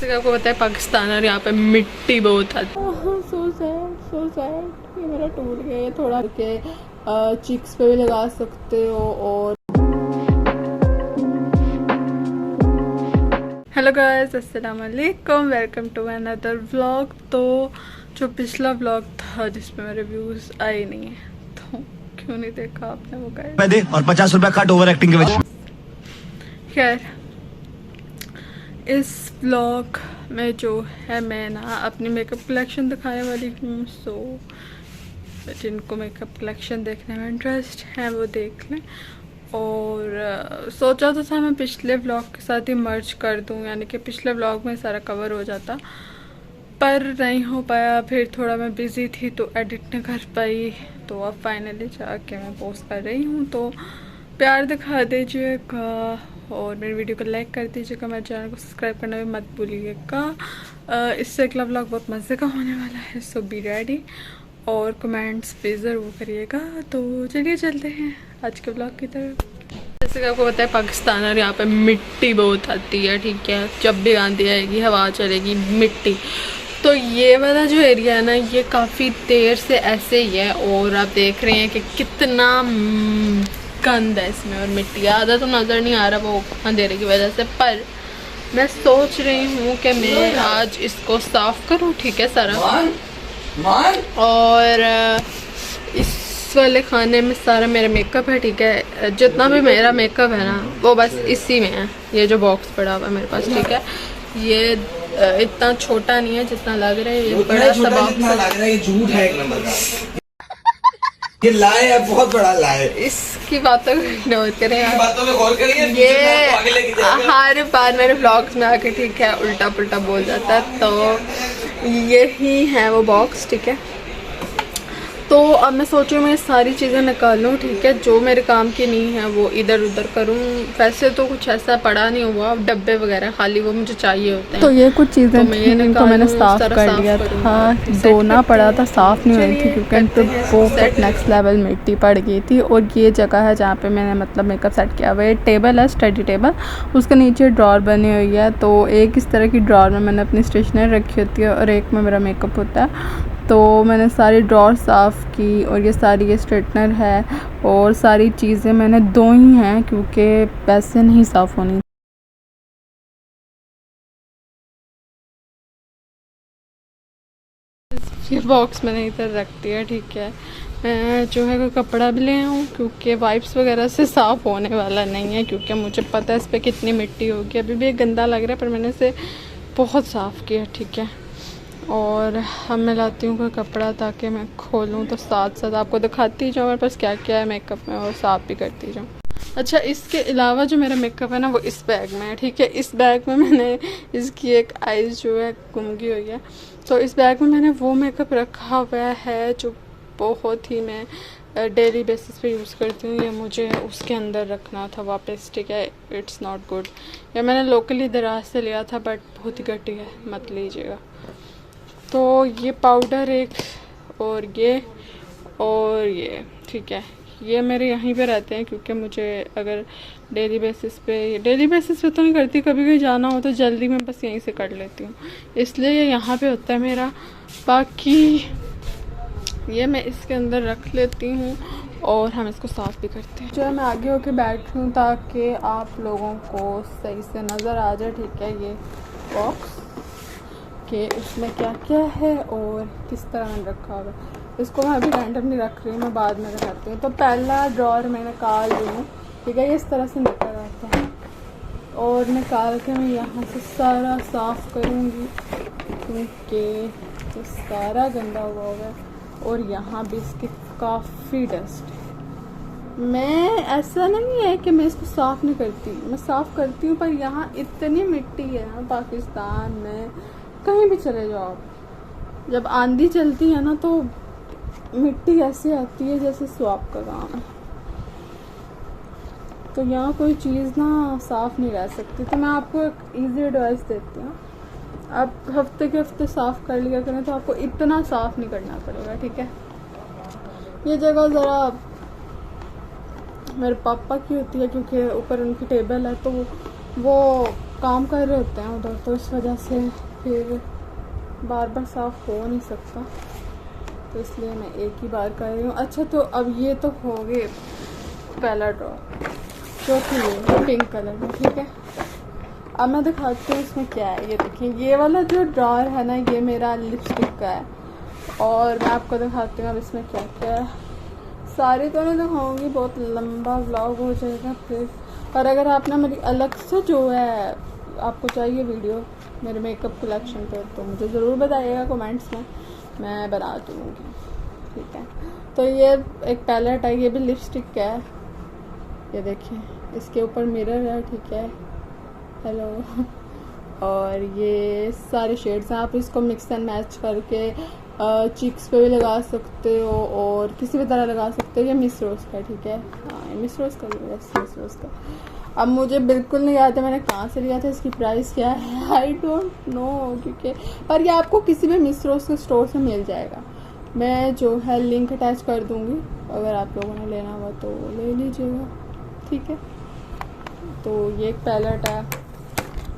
जैसे कि आपको पता है पाकिस्तान और यहाँ पे मिट्टी बहुत आती है। सो सैड ये मेरा टूट गया। ये थोड़ा के चिक्स पे भी लगा सकते हो। और हेलो गाइस, अस्सलाम वालेकुम, वेलकम टू अनदर व्लॉग। तो जो पिछला व्लॉग था जिसमें मेरे व्यूज आए नहीं है, तो क्यों नहीं देखा आपने वो गाइस? और 50 रुपया कट ओवर एक्टिंग के वजह। खैर, इस व्लॉग में जो है मैं ना अपनी मेकअप कलेक्शन दिखाने वाली हूँ। सो जिनको मेकअप कलेक्शन देखने में इंटरेस्ट है वो देख लें। और सोचा तो था मैं पिछले व्लॉग के साथ ही मर्ज कर दूं, यानी कि पिछले व्लॉग में सारा कवर हो जाता, पर नहीं हो पाया। फिर थोड़ा मैं बिज़ी थी तो एडिट नहीं कर पाई। तो अब फाइनली जाके मैं पोस्ट कर रही हूँ। तो प्यार दिखा दीजिएगा और मेरी वीडियो को लाइक कर दीजिएगा, मेरे चैनल को सब्सक्राइब करना भी मत भूलिएगा। इससे अगला व्लॉग बहुत मज़े का होने वाला है, सो बी रेडी। और कमेंट्स पे ज़रूर करिएगा। तो चलिए चलते हैं आज के ब्लॉग की तरफ। जैसे कि आपको पता है पाकिस्तान और यहाँ पे मिट्टी बहुत आती है, ठीक है। जब भी आंधी आएगी, हवा चलेगी, मिट्टी। तो ये वाला जो एरिया है ना, ये काफ़ी देर से ऐसे ही है। और आप देख रहे हैं कि कितना गंद है इसमें और मिट्टी। आधा तो नज़र नहीं आ रहा वो अंधेरे की वजह से, पर मैं सोच रही हूँ कि मैं आज इसको साफ़ करूँ, ठीक है सारा। और इस वाले खाने में सारा मेरा मेकअप है, ठीक है। जितना भी मेरा मेकअप है ना वो बस इसी में है। ये जो बॉक्स पड़ा हुआ है मेरे पास, ठीक है, ये इतना छोटा नहीं है जितना लग रहा है। ये बड़ा सा बॉक्स लग रहा है, ये झूठ है एक नंबर का। ये लाए है, बहुत बड़ा लाए। इसकी बातों को नोट करें, बातों में गौर करिए। ये हर बार मेरे व्लॉग्स में आके, ठीक है, उल्टा पुल्टा बोल जाता है। तो यही है वो बॉक्स, ठीक है। तो अब मैं सोच रही हूँ मैं सारी चीज़ें निकालूँ, ठीक है। जो मेरे काम की नहीं है वो इधर उधर करूँ। वैसे तो कुछ ऐसा पड़ा नहीं हुआ, डब्बे वगैरह खाली वो मुझे चाहिए होते हैं। तो ये कुछ चीज़ें थी जिनको मैंने साफ़ कर लिया था। धोना पड़ा था, साफ़ नहीं हुई थी क्योंकि इन पर बहुत नेक्स्ट लेवल मिट्टी पड़ गई थी। और ये जगह है जहाँ पे मैंने मतलब मेकअप सेट किया हुआ है। टेबल है, स्टडी टेबल, उसके नीचे ड्रॉर बनी हुई है। तो एक इस तरह की ड्रॉर में मैंने अपनी स्टेशनरी रखी होती है और एक में मेरा मेकअप होता है। तो मैंने सारी ड्रॉर साफ़ की और ये सारी ये स्ट्रेटनर है और सारी चीज़ें मैंने धो ही हैं क्योंकि वैसे नहीं साफ़ होनी। ये बॉक्स मैंने इधर रख दिया, ठीक है। मैं जो है कोई कपड़ा भी ले आऊँ क्योंकि वाइप्स वगैरह से साफ़ होने वाला नहीं है, क्योंकि मुझे पता है इस पर कितनी मिट्टी होगी। अभी भी गंदा लग रहा है पर मैंने इसे बहुत साफ़ किया, ठीक है। और अब मैं लाती हूँ कोई कपड़ा ताकि मैं खोलूँ तो साथ साथ आपको दिखाती जाऊँ मेरे पास क्या क्या है मेकअप में और साफ़ भी करती जाऊँ। अच्छा, इसके अलावा जो मेरा मेकअप है ना वो इस बैग में है, ठीक है। इस बैग में मैंने इसकी एक आइज़ जो है गुम गई हुई है। तो इस बैग में मैंने वो मेकअप रखा हुआ है जो बहुत ही मैं डेली बेसिस पे यूज़ करती हूँ। ये मुझे उसके अंदर रखना था वापस, ठीक है। It's not good. या मैंने लोकली दराज से लिया था बट बहुत ही घटी है, मत लीजिएगा। तो ये पाउडर एक और ये ठीक है, ये मेरे यहीं पे रहते हैं क्योंकि मुझे अगर डेली बेसिस पे तो नहीं करती, कभी कभी जाना हो तो जल्दी में बस यहीं से कर लेती हूँ, इसलिए ये यहाँ पे होता है मेरा। बाकी ये मैं इसके अंदर रख लेती हूँ और हम इसको साफ़ भी करते हैं। जो है मैं आगे होके बैठी हूँ ताकि आप लोगों को सही से नज़र आ जाए, ठीक है। ये बॉक्स कि उसमें क्या क्या है और किस तरह मैंने रखा होगा। इसको मैं अभी रैंडमली रख रही हूँ, मैं बाद में रखती हूँ। तो पहला ड्रॉर मैं निकाल रही हूँ, ठीक है। ये इस तरह से निकल आता है और निकाल के मैं यहाँ से सारा साफ़ करूँगी क्योंकि ये सारा गंदा हुआ होगा और यहाँ भी इसकी काफ़ी डस्ट है। मैं ऐसा नहीं है कि मैं इसको साफ़ नहीं करती, मैं साफ़ करती हूँ, पर यहाँ इतनी मिट्टी है ना पाकिस्तान में, कहीं भी चले जाओ आप, जब आंधी चलती है ना तो मिट्टी ऐसी आती है जैसे स्वाब का काम है। तो यहाँ कोई चीज़ ना साफ़ नहीं रह सकती। तो मैं आपको एक ईजी एडवाइस देती हूँ, आप हफ्ते के हफ्ते साफ़ कर लिया करें तो आपको इतना साफ़ नहीं करना पड़ेगा, ठीक है। ये जगह ज़रा मेरे पापा की होती है क्योंकि ऊपर उनकी टेबल है तो वो काम कर रहे होते हैं उधर, तो इस वजह से फिर बार बार साफ़ हो नहीं सकता, तो इसलिए मैं एक ही बार कर रही हूँ। अच्छा, तो अब ये तो हो गए पहला ड्रॉ, जो कि ये पिंक कलर में, ठीक है। अब मैं दिखाती हूँ इसमें क्या है। ये देखिए, ये वाला जो ड्रॉर है ना, ये मेरा लिपस्टिक का है, और मैं आपको दिखाती हूँ अब इसमें क्या क्या है। सारी तो नहीं दिखाऊंगी, बहुत लंबा व्लॉग हो जाएगा फिर। और अगर आपने मेरी अलग से जो है आपको चाहिए वीडियो मेरे मेकअप कलेक्शन पर, तो मुझे ज़रूर बताइएगा कमेंट्स में, मैं बना दूँगी, ठीक है। तो ये एक पैलेट है, ये भी लिपस्टिक का है। ये देखिए, इसके ऊपर मिरर है, ठीक है, हेलो। और ये सारे शेड्स हैं, आप इसको मिक्स एंड मैच करके चिक्स पे भी लगा सकते हो और किसी भी तरह लगा सकते हो। ये मिस रोज़ का, ठीक है, हाँ ये मिस रोज़ का, मिस रोज़ का। अब मुझे बिल्कुल नहीं याद है मैंने कहाँ से लिया था, इसकी प्राइस क्या है आई डोंट नो, क्योंकि पर ये आपको किसी भी मिस रोज़ के स्टोर से मिल जाएगा। मैं जो है लिंक अटैच कर दूँगी, अगर आप लोगों ने लेना हुआ तो ले लीजिएगा, ठीक है। तो ये एक पैलेट है,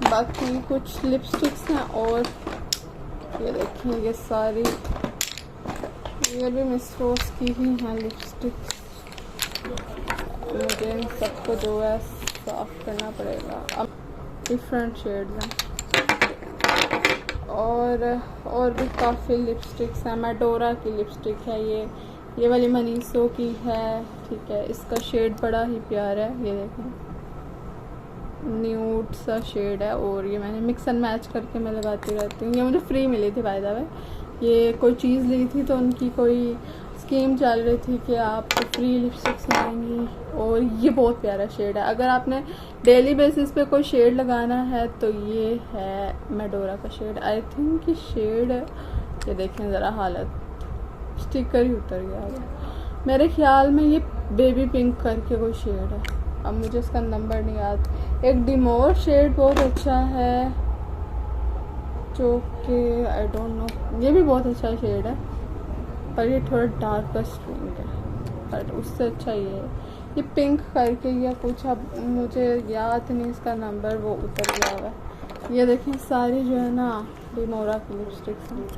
बाकी कुछ लिपस्टिक्स हैं, और ये देखिए ये सारी, ये भी मिस रोज़ की ही हैं लिपस्टिक्स। मुझे इन सबको जो है साफ करना पड़ेगा। अब डिफरेंट शेड्स हैं, और भी काफ़ी लिपस्टिक्स हैं। मैडोरा की लिपस्टिक है ये वाली मनीषो की है, ठीक है। इसका शेड बड़ा ही प्यारा है, ये देखें, न्यूड सा शेड है, और ये मैंने मिक्स एंड मैच करके मैं लगाती रहती हूँ। ये मुझे फ्री मिली थी बाय द वे, ये कोई चीज़ ली थी तो उनकी कोई स्कीम चल रही थी कि आप फ्री लिपस्टिक्स लगाएंगी, और ये बहुत प्यारा शेड है। अगर आपने डेली बेसिस पे कोई शेड लगाना है तो ये है मैडोरा का शेड, आई थिंक। ये शेड, ये देखें ज़रा, हालत स्टिकर ही उतर गया है मेरे ख्याल में। ये बेबी पिंक करके कोई शेड है, अब मुझे इसका नंबर नहीं याद। एक डिमोर शेड बहुत अच्छा है, जो कि आई डोंट नो, ये भी बहुत अच्छा शेड है, पर ये थोड़ा डार्केस्ट पिंक है, बट उससे अच्छा ये पिंक करके या कुछ, अब मुझे याद नहीं इसका नंबर, वो उतर गया हुआ है। ये देखें सारी जो है ना डिमोरा की लिपस्टिक्स हैं।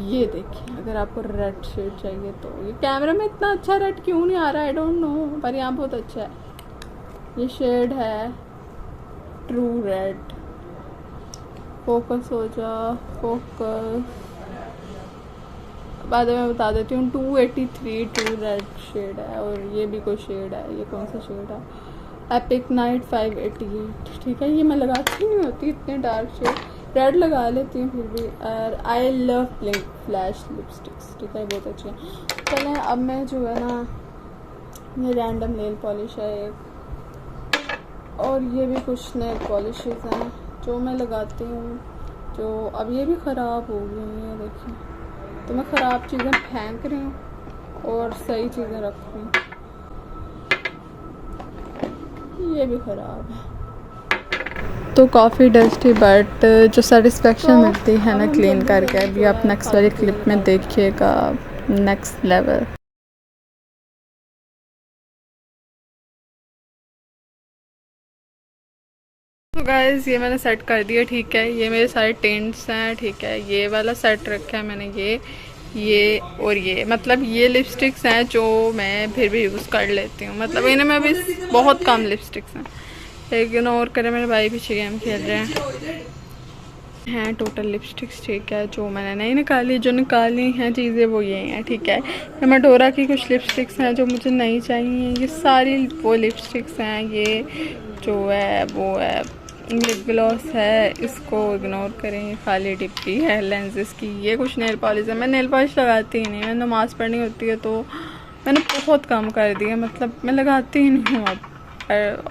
ये देखिए, अगर आपको रेड शेड चाहिए तो ये कैमरा में इतना अच्छा रेड क्यों नहीं आ रहा, आई डोंट नो, पर यहाँ बहुत अच्छा है। ये शेड है ट्रू रेड, फोकस हो जा, फोकस, बाद में मैं बता देती हूँ। 283 ट्रू रेड शेड है, और ये भी कोई शेड है, ये कौन सा शेड है, एपिक नाइट 588, ठीक है। ये मैं लगाती नहीं होती इतने डार्क शेड, रेड लगा लेती हूँ फिर भी। और I love blink flash lipsticks, ठीक है, बहुत अच्छी है। चलें, अब मैं जो है ना, ये रैंडम नेल पॉलिश है एक, और ये भी कुछ नेल पॉलिशेस हैं जो मैं लगाती हूँ, जो अब ये भी ख़राब हो गई हैं, देखिए। तो मैं ख़राब चीज़ें फेंक रही हूँ और सही चीज़ें रख रही हूँ। ये भी ख़राब है, तो काफ़ी डस्टी, बट जो सेटिस्फेक्शन मिलती है ना क्लीन करके, अभी आप नेक्स्ट वाली क्लिप में देखिएगा, नेक्स्ट लेवल। तो गाइस, ये मैंने सेट कर दिया, ठीक है। ये मेरे सारे टेंट्स हैं, ठीक है। ये वाला सेट रखा है मैंने, ये और ये, मतलब ये लिपस्टिक्स हैं जो मैं फिर भी यूज़ कर लेती हूँ, मतलब इन्हें में भी बहुत कम लिपस्टिक्स हैं। इग्नोर करें, मेरे भाई पीछे गेम खेल रहे हैं। टोटल लिपस्टिक्स, ठीक है, जो मैंने नहीं निकाली, जो निकाली हैं चीज़ें वो ये हैं, ठीक है। मैडोरा की कुछ लिपस्टिक्स हैं जो मुझे नहीं चाहिए, ये सारी वो लिपस्टिक्स हैं। ये जो है वो है लिप ग्लॉस है, इसको इग्नोर करें, खाली डिब्बी है लेंसेज की। ये कुछ नेल पॉलिश है, मैं नेल पॉलिश लगाती ही नहीं, मैंने नमाज़ पढ़नी होती है तो मैंने बहुत कम कर दिया, मतलब मैं लगाती ही नहीं हूँ अब,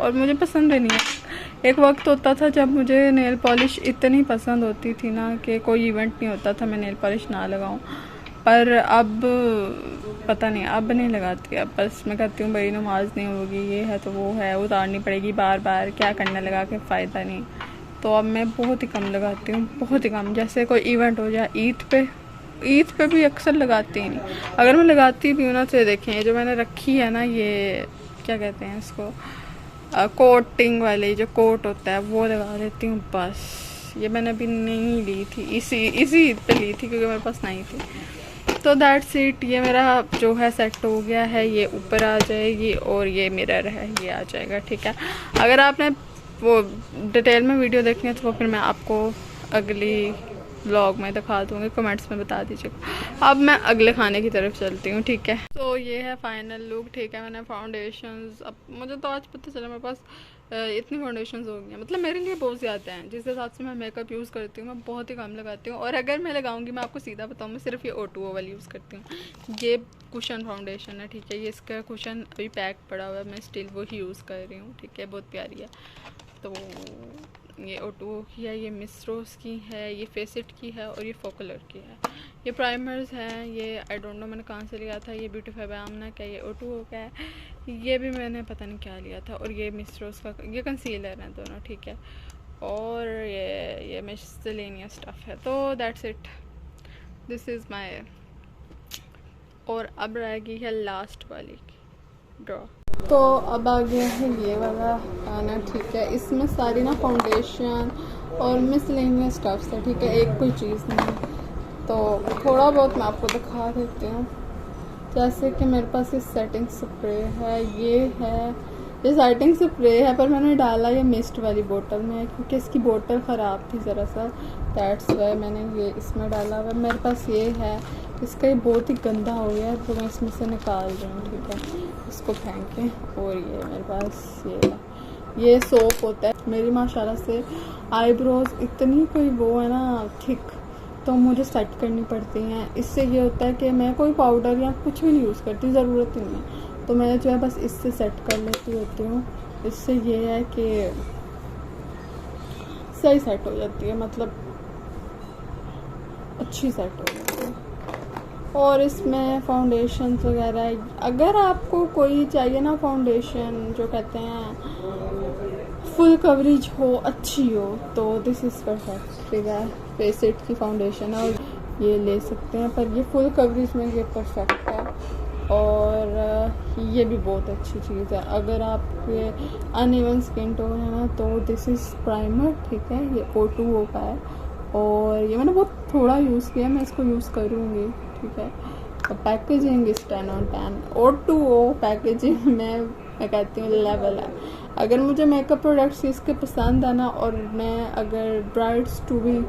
और मुझे पसंद ही नहीं है। एक वक्त होता था जब मुझे नेल पॉलिश इतनी पसंद होती थी ना कि कोई इवेंट नहीं होता था मैं नेल पॉलिश ना लगाऊं, पर अब पता नहीं, अब नहीं लगाती। अब बस मैं कहती हूँ भाई नमाज नहीं होगी, ये है तो वो है, उतारनी पड़ेगी बार बार, क्या करने लगा के फ़ायदा नहीं। तो अब मैं बहुत ही कम लगाती हूँ, बहुत ही कम। जैसे कोई इवेंट हो जाए, ईद पे भी अक्सर लगाती ही नहीं। अगर मैं लगाती भी हूँ ना, तो देखें जो मैंने रखी है ना, ये क्या कहते हैं इसको, कोटिंग वाले जो कोट होता है वो लगा लेती हूँ बस। ये मैंने अभी नहीं ली थी, इसी ईद पे ली थी क्योंकि मेरे पास नहीं थी। तो दैट्स इट, ये मेरा जो है सेट हो गया है। ये ऊपर आ जाएगी और ये मिरर है ये आ जाएगा, ठीक है। अगर आपने वो डिटेल में वीडियो देखनी है तो वो फिर मैं आपको अगली व्लॉग में दिखा दूँगी, कमेंट्स में बता दीजिएगा। अब मैं अगले खाने की तरफ चलती हूँ, ठीक है। तो ये है फाइनल लुक, ठीक है। मैंने फाउंडेशंस, अब मुझे तो आज पता चला मेरे पास इतनी फाउंडेशंस हो गई हैं, मतलब मेरे लिए बहुत ज़्यादा हैं। जिस हिसाब से मैं मेकअप यूज़ करती हूँ मैं बहुत ही कम लगाती हूँ, और अगर मैं लगाऊंगी मैं आपको सीधा बताऊँ, मैं सिर्फ ये O2O वाली यूज़ करती हूँ। ये कुशन फाउंडेशन है, ठीक है। ये इसका कुशन अभी पैक पड़ा हुआ है, मैं स्टिल वो ही यूज़ कर रही हूँ, ठीक है। बहुत प्यारी है। तो ये O2O की है, ये मिस रोज़ की है, ये फेसिट की है और ये फोकलर की है। ये प्राइमर्स हैं, ये आई डोंट नो मैंने कहाँ से लिया था। ये ब्यूटीफाई बाय आमना का, ये O2O का है। ये भी मैंने पता नहीं क्या लिया था। और ये मिस रोज़ का, ये कंसीलर है दोनों, ठीक है। और ये मिसलेनियस स्टफ़ है। तो that's it, this is my. और अब रह गई है लास्ट वाली ड्रॉ। तो अब आ गया है ये वाला खाना, ठीक है। इसमें सारी ना फाउंडेशन और मिसलेनियस स्टफ्स है, ठीक है। एक कोई चीज़ नहीं। तो थोड़ा बहुत मैं आपको दिखा देती हूँ। जैसे कि मेरे पास ये सेटिंग स्प्रे है, ये सेटिंग स्प्रे है, पर मैंने डाला ये मिस्ट वाली बोतल में क्योंकि इसकी बोतल ख़राब थी ज़रा सा, दैट्स वाई मैंने ये इसमें डाला हुआ। मेरे पास ये है, इसका ये बहुत ही गंदा हो गया है तो मैं इसमें से निकाल रही हूँ, ठीक है। इसको फेंकें। और ये मेरे पास ये सोप होता है। मेरी माशाल्लाह से आईब्रोज इतनी कोई वो है ना थिक, तो मुझे सेट करनी पड़ती हैं। इससे ये होता है कि मैं कोई पाउडर या कुछ भी नहीं यूज़ करती, ज़रूरत ही नहीं है। तो मैं जो है बस इससे सेट कर लेती होती हूँ। इससे ये है कि सही सेट हो जाती है, मतलब अच्छी सेट हो जाती है। और इसमें फाउंडेशन वगैरह, अगर आपको कोई चाहिए ना फाउंडेशन जो कहते हैं फुल कवरेज हो, अच्छी हो, तो दिस इज़ परफेक्ट, ठीक है। फेसिट की फाउंडेशन है और ये ले सकते हैं, पर ये फुल कवरेज में ये परफेक्ट है। और ये भी बहुत अच्छी चीज़ है अगर आपके अनइवन स्किन टोन है ना, तो दिस इज़ प्राइमर, ठीक है। ये O2O का है और ये मैंने बहुत थोड़ा यूज़ किया, मैं इसको यूज़ करूँगी, ठीक है। पैकेजिंग इस 10 on 10। O2O पैकेजिंग में मैं कहती हूँ लेवल है। अगर मुझे मेकअप प्रोडक्ट्स इसके पसंद है ना, और मैं अगर ब्राइड्स टू बी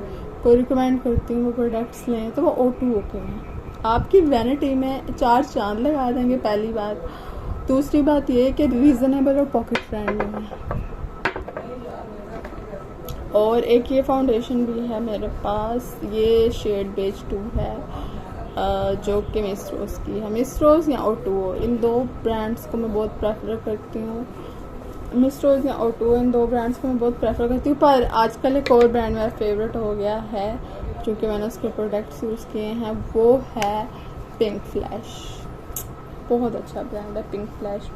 को रिकमेंड करती हूँ वो प्रोडक्ट्स लें, तो वो O2O के हैं। आपकी वैनिटी में 4 चांद लगा देंगे, पहली बात। दूसरी बात ये कि रीज़नेबल और पॉकेट फ्रेंडली है। और एक ये फाउंडेशन भी है मेरे पास, ये शेड बेज 2 है, जो कि मिस रोज़ की है। मिस रोज़ या O2O, इन दो ब्रांड्स को मैं बहुत प्रेफर करती हूँ। मिस रोज़ या O2O, इन दो ब्रांड्स को मैं बहुत प्रेफर करती हूँ। पर आजकल एक और ब्रांड मेरा फेवरेट हो गया है, जो कि मैंने उसके प्रोडक्ट्स यूज़ किए हैं, वो है पिंक फ्लैश। बहुत अच्छा ब्रांड है pink flash.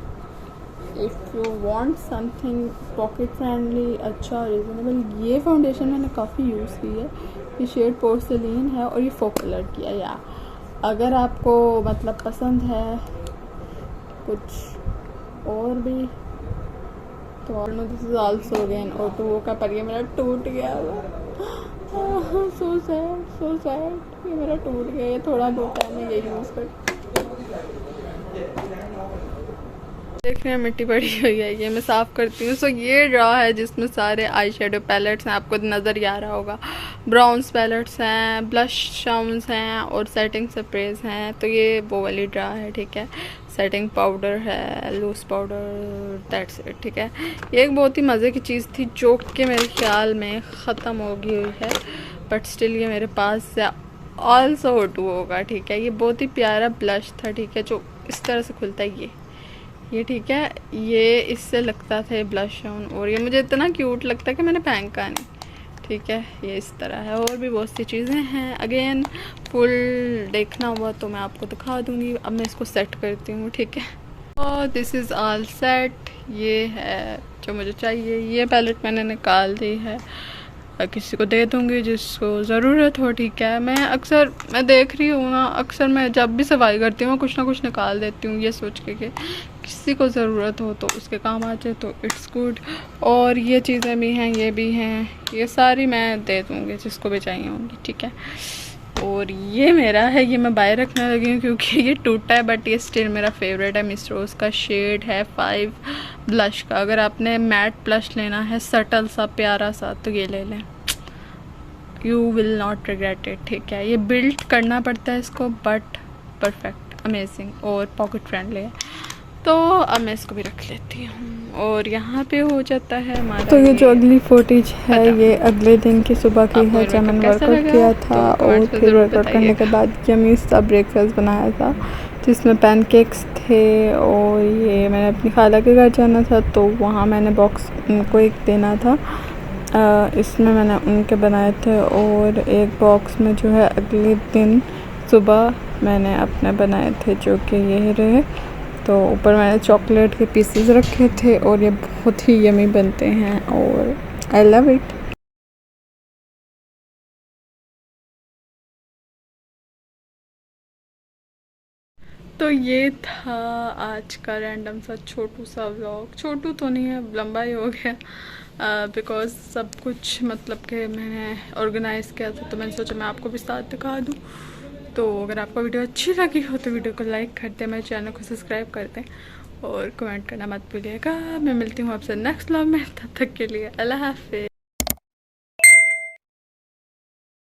If you want something pocket friendly, अच्छा रीज़नेबल, ये फाउंडेशन मैंने काफ़ी यूज़ की है। ये शेड पोर्सिलीन है और ये फोकलर की है। या अगर आपको मतलब पसंद है कुछ और भी, तो this is also again O2O का, पर ये मेरा टूट गया। सो सैड, ये मेरा टूट गया। ये थोड़ा बहुत है, मैं ये यूज़ करती। देखने में मिट्टी पड़ी हुई है, ये मैं साफ़ करती हूँ। सो ये ड्रॉ है जिसमें सारे आई शेडो पैलेट्स हैं, आपको नज़र ही आ रहा होगा। ब्राउन्स पैलेट्स हैं, ब्लश शाउन्स हैं और सेटिंग स्प्रेज हैं। तो ये वो वाली ड्रॉ है, ठीक है। सेटिंग पाउडर है, लूज पाउडर, दैट्स इट, ठीक है। ये एक बहुत ही मज़े की चीज़ थी जो कि मेरे ख्याल में ख़त्म हो गई हुई है, बट स्टिल ये मेरे पास है। ऑल्सो O2O का, ठीक है। ये बहुत ही प्यारा ब्लश था, ठीक है, जो इस तरह से खुलता है ये ठीक है। ये इससे लगता था ये ब्लश ऑन, और ये मुझे इतना क्यूट लगता है कि मैंने फेंका नहीं, ठीक है। ये इस तरह है। और भी बहुत सी चीज़ें हैं, अगेन फुल देखना हुआ तो मैं आपको दिखा दूँगी। अब मैं इसको सेट करती हूँ, ठीक है। और दिस इज़ ऑल सेट। ये है जो मुझे चाहिए। ये पैलेट मैंने निकाल दी है, किसी को दे दूँगी जिसको ज़रूरत हो, ठीक है। मैं देख रही हूँ ना, अक्सर मैं जब भी सफाई करती हूँ कुछ ना कुछ निकाल देती हूँ, ये सोच के कि किसी को ज़रूरत हो तो उसके काम आ जाए तो इट्स गुड। और ये चीज़ें भी हैं, ये भी हैं, ये सारी मैं दे दूँगी जिसको भी चाहिए होंगी, ठीक है। और ये मेरा है, ये मैं बाय रखने लगी हूँ क्योंकि ये टूटा है, बट ये स्टिल मेरा फेवरेट है। मिस रोज़ का शेड है 5 ब्लश का। अगर आपने मैट ब्लश लेना है सटल सा प्यारा सा तो ये ले लें, you will not regret it, ठीक है। ये बिल्ड करना पड़ता है इसको, बट परफेक्ट, अमेजिंग और पॉकेट फ्रेंडली है। तो अब मैं इसको भी रख लेती हूँ। और यहाँ पे हो जाता है हमारा। तो ये जो अगली फुटेज है ये अगले दिन की सुबह की है जब मैंने वर्कआउट किया था। और फिर वर्कआउट करने के बाद यम्मी सा ब्रेकफास्ट बनाया था जिसमें पैनकेक्स थे। और ये मैंने अपनी खाला के घर जाना था तो वहाँ मैंने बॉक्स उनको एक देना था, इसमें मैंने उनके बनाए थे। और एक बॉक्स में जो है अगले दिन सुबह मैंने अपने बनाए थे जो कि ये रहे। तो ऊपर मैंने चॉकलेट के पीसेस रखे थे और ये बहुत ही यमी बनते हैं और आई लव इट। तो ये था आज का रैंडम सा छोटू सा व्लॉग। छोटू तो नहीं है, लंबा ही हो गया बिकॉज़ सब कुछ मतलब कि मैंने ऑर्गेनाइज़ किया था तो मैंने सोचा मैं आपको भी साथ दिखा दूँ। तो अगर आपको वीडियो अच्छी लगी हो तो वीडियो को लाइक कर दें, मेरे चैनल को सब्सक्राइब कर दें और कमेंट करना मत भूलिएगा। मैं मिलती हूँ आपसे नेक्स्ट व्लॉग में, तब तक के लिए अल्लाह हाफ़िज़।